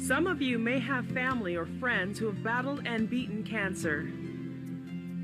Some of you may have family or friends who have battled and beaten cancer.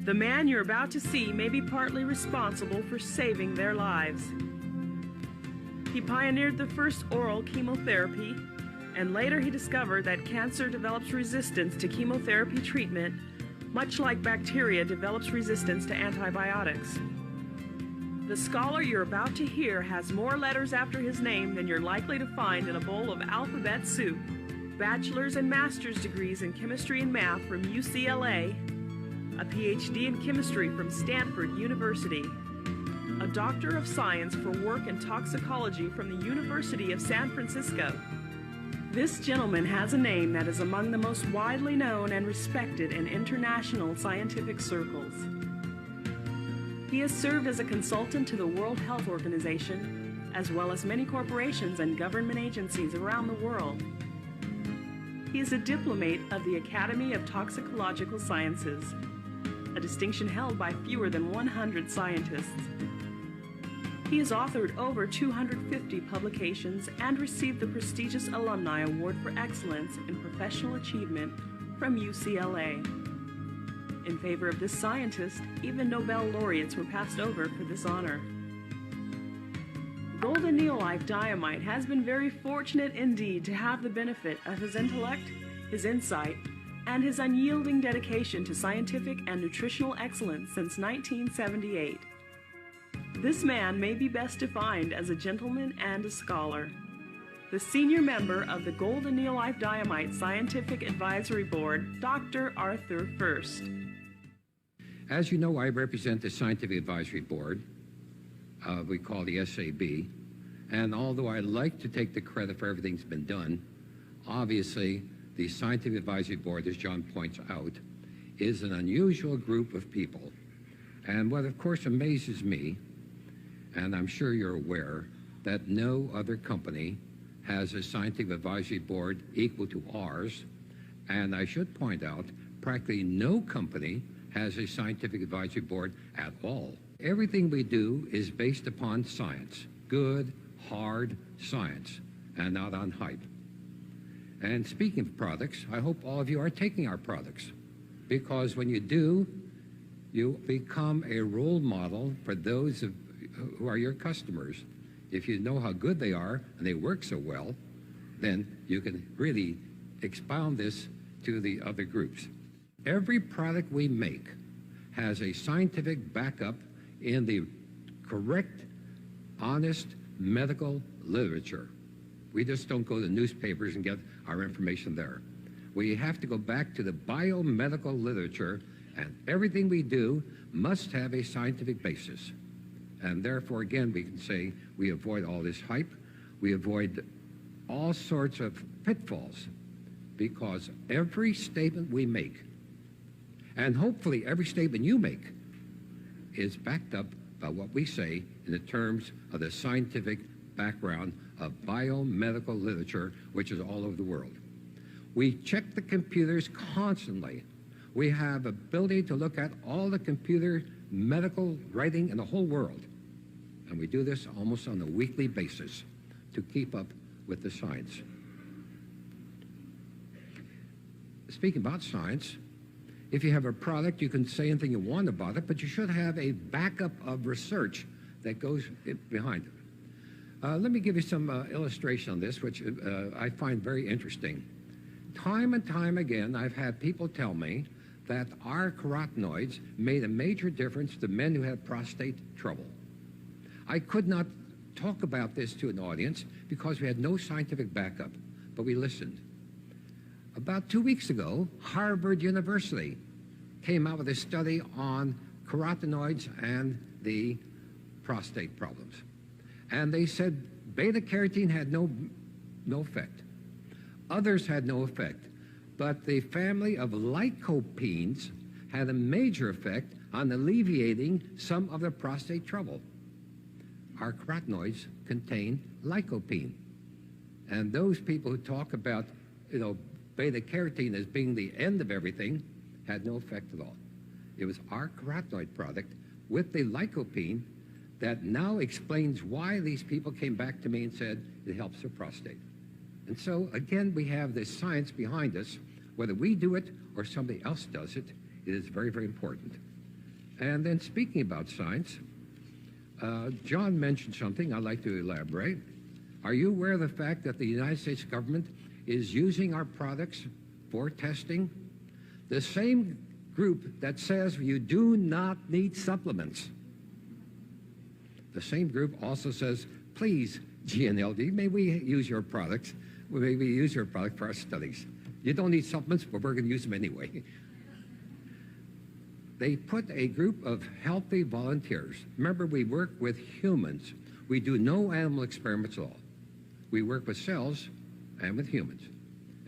The man you're about to see may be partly responsible for saving their lives. He pioneered the first oral chemotherapy, and later he discovered that cancer develops resistance to chemotherapy treatment, much like bacteria develops resistance to antibiotics. The scholar you're about to hear has more letters after his name than you're likely to find in a bowl of alphabet soup. Bachelor's and master's degrees in chemistry and math from UCLA, a PhD in chemistry from Stanford University, a doctor of science for work in toxicology from the University of San Francisco. This gentleman has a name that is among the most widely known and respected in international scientific circles. He has served as a consultant to the World Health Organization, as well as many corporations and government agencies around the world. He is a diplomate of the Academy of Toxicological Sciences, a distinction held by fewer than 100 scientists. He has authored over 250 publications and received the prestigious Alumni Award for Excellence in Professional Achievement from UCLA. In favor of this scientist, even Nobel laureates were passed over for this honor. Golden Neolife Diamite has been very fortunate indeed to have the benefit of his intellect, his insight, and his unyielding dedication to scientific and nutritional excellence since 1978. This man may be best defined as a gentleman and a scholar. The senior member of the Golden Neolife Diamite Scientific Advisory Board, Dr. Arthur Furst. As you know, I represent the Scientific Advisory Board, we call the SAB, and although I like to take the credit for everything that's been done, obviously the Scientific Advisory Board, as John points out, is an unusual group of people. And what of course amazes me, and I'm sure you're aware, that no other company has a Scientific Advisory Board equal to ours, and I should point out, practically no company has a Scientific Advisory Board at all. Everything we do is based upon science, good, hard science, and not on hype. And speaking of products, I hope all of you are taking our products, because when you do, you become a role model for those who are your customers. If you know how good they are and they work so well, then you can really expound this to the other groups. Every product we make has a scientific backup in the correct, honest medical literature. We just don't go to newspapers and get our information there. We have to go back to the biomedical literature, and everything we do must have a scientific basis. And therefore, again, we can say we avoid all this hype, we avoid all sorts of pitfalls, because every statement we make, and hopefully every statement you make, is backed up by what we say in the terms of the scientific background of biomedical literature, which is all over the world. We check the computers constantly. We have ability to look at all the computer medical writing in the whole world. And we do this almost on a weekly basis to keep up with the science. Speaking about science, if you have a product, you can say anything you want about it, but you should have a backup of research that goes behind it. Let me give you some illustration on this, which I find very interesting. Time and time again, I've had people tell me that our carotenoids made a major difference to men who had prostate trouble. I could not talk about this to an audience because we had no scientific backup, but we listened. About 2 weeks ago, Harvard University came out with a study on carotenoids and the prostate problems. And they said beta-carotene had no effect. Others had no effect. But the family of lycopenes had a major effect on alleviating some of the prostate trouble. Our carotenoids contain lycopene. And those people who talk about, beta-carotene as being the end of everything had no effect at all. It was our carotenoid product with the lycopene that now explains why these people came back to me and said it helps their prostate. And so, again, we have this science behind us. Whether we do it or somebody else does it, it is very, very important. And then speaking about science, John mentioned something I'd like to elaborate. Are you aware of the fact that the United States government is using our products for testing? The same group that says you do not need supplements. The same group also says, please, GNLD, may we use your products? May we use your product for our studies? You don't need supplements, but we're going to use them anyway. They put a group of healthy volunteers. Remember, we work with humans. We do no animal experiments at all. We work with cells and with humans,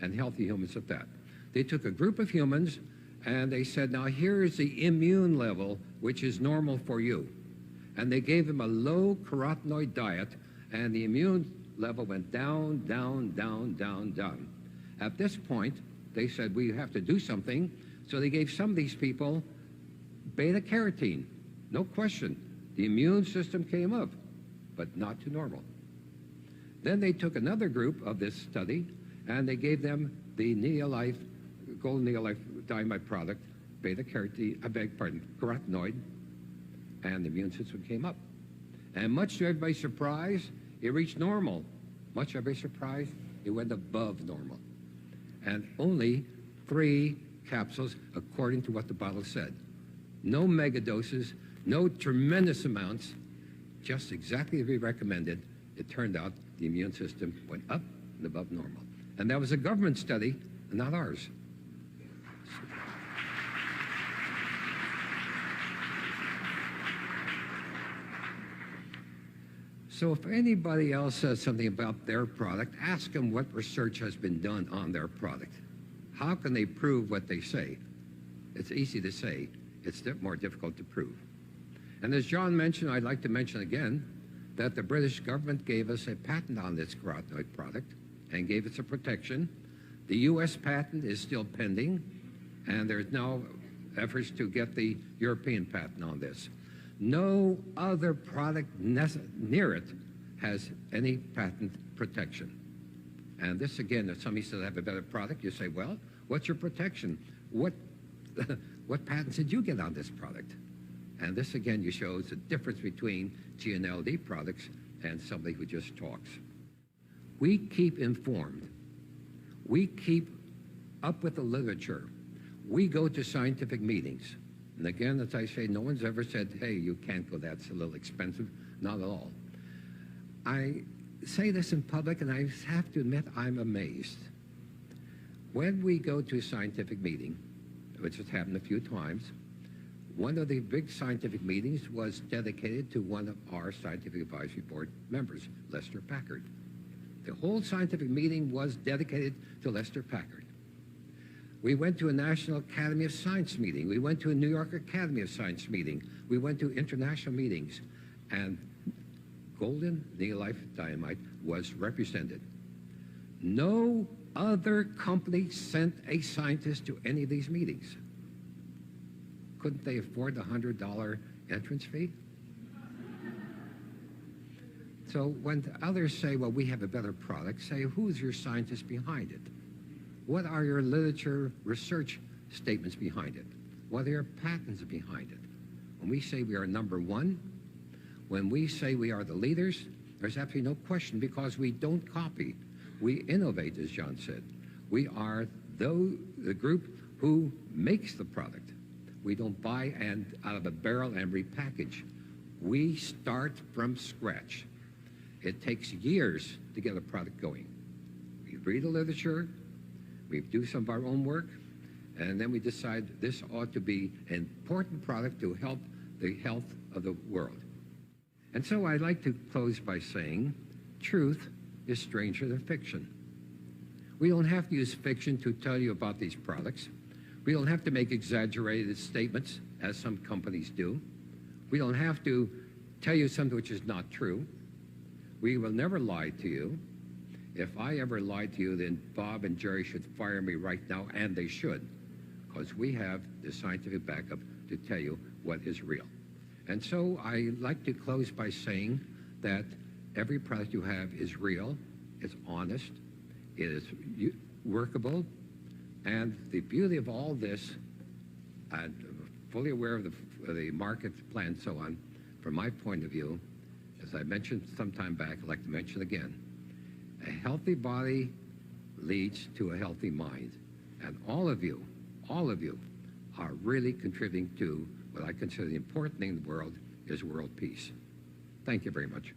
and healthy humans at that. They took a group of humans, and they said, now here's the immune level, which is normal for you. And they gave them a low carotenoid diet, and the immune level went down, down, down, down, down. At this point, they said, we have to do something. So they gave some of these people beta-carotene. No question. The immune system came up, but not to normal. Then they took another group of this study, and they gave them the Neolife, Golden Neolife Diamide product, beta-carotene, carotenoid, and the immune system came up. And much to everybody's surprise, it reached normal. Much to everybody's surprise, it went above normal. And only 3 capsules, according to what the bottle said. No mega doses, no tremendous amounts, just exactly as we recommended. It turned out the immune system went up and above normal. And that was a government study, not ours. So if anybody else says something about their product, ask them what research has been done on their product. How can they prove what they say? It's easy to say. It's more difficult to prove. And as John mentioned, I'd like to mention again that the British government gave us a patent on this carotenoid product and gave us a protection. The U.S. patent is still pending, and there's now efforts to get the European patent on this. No other product near it has any patent protection. And this, again, if somebody says I have a better product, you say, well, what's your protection? What patents did you get on this product? And this, again, you shows the difference between GNLD products and somebody who just talks. We keep informed. We keep up with the literature. We go to scientific meetings. And again, as I say, no one's ever said, hey, you can't go, that's a little expensive. Not at all. I say this in public, and I have to admit I'm amazed. When we go to a scientific meeting, which has happened a few times, one of the big scientific meetings was dedicated to one of our scientific advisory board members, Lester Packard. The whole scientific meeting was dedicated to Lester Packard. We went to a National Academy of Science meeting. We went to a New York Academy of Science meeting. We went to international meetings, and Golden Neolife Diamide was represented. No other company sent a scientist to any of these meetings. Couldn't they afford the $100 entrance fee? So when others say, well, we have a better product, say, who's your scientist behind it? What are your literature research statements behind it? What are your patents behind it? When we say we are number one, when we say we are the leaders, there's absolutely no question, because we don't copy. We innovate, as John said. We are the group who makes the product. We don't buy out of a barrel and repackage. We start from scratch. It takes years to get a product going. We read the literature, we do some of our own work, and then we decide this ought to be an important product to help the health of the world. And so I'd like to close by saying, truth is stranger than fiction. We don't have to use fiction to tell you about these products. We don't have to make exaggerated statements, as some companies do. We don't have to tell you something which is not true. We will never lie to you. If I ever lied to you, then Bob and Jerry should fire me right now, and they should, because we have the scientific backup to tell you what is real. And so I like to close by saying that every product you have is real, it's honest, It is workable. And the beauty of all this, I'm fully aware of the market plan and so on, from my point of view, as I mentioned some time back, I'd like to mention again, a healthy body leads to a healthy mind. And all of you are really contributing to what I consider the important thing in the world is world peace. Thank you very much.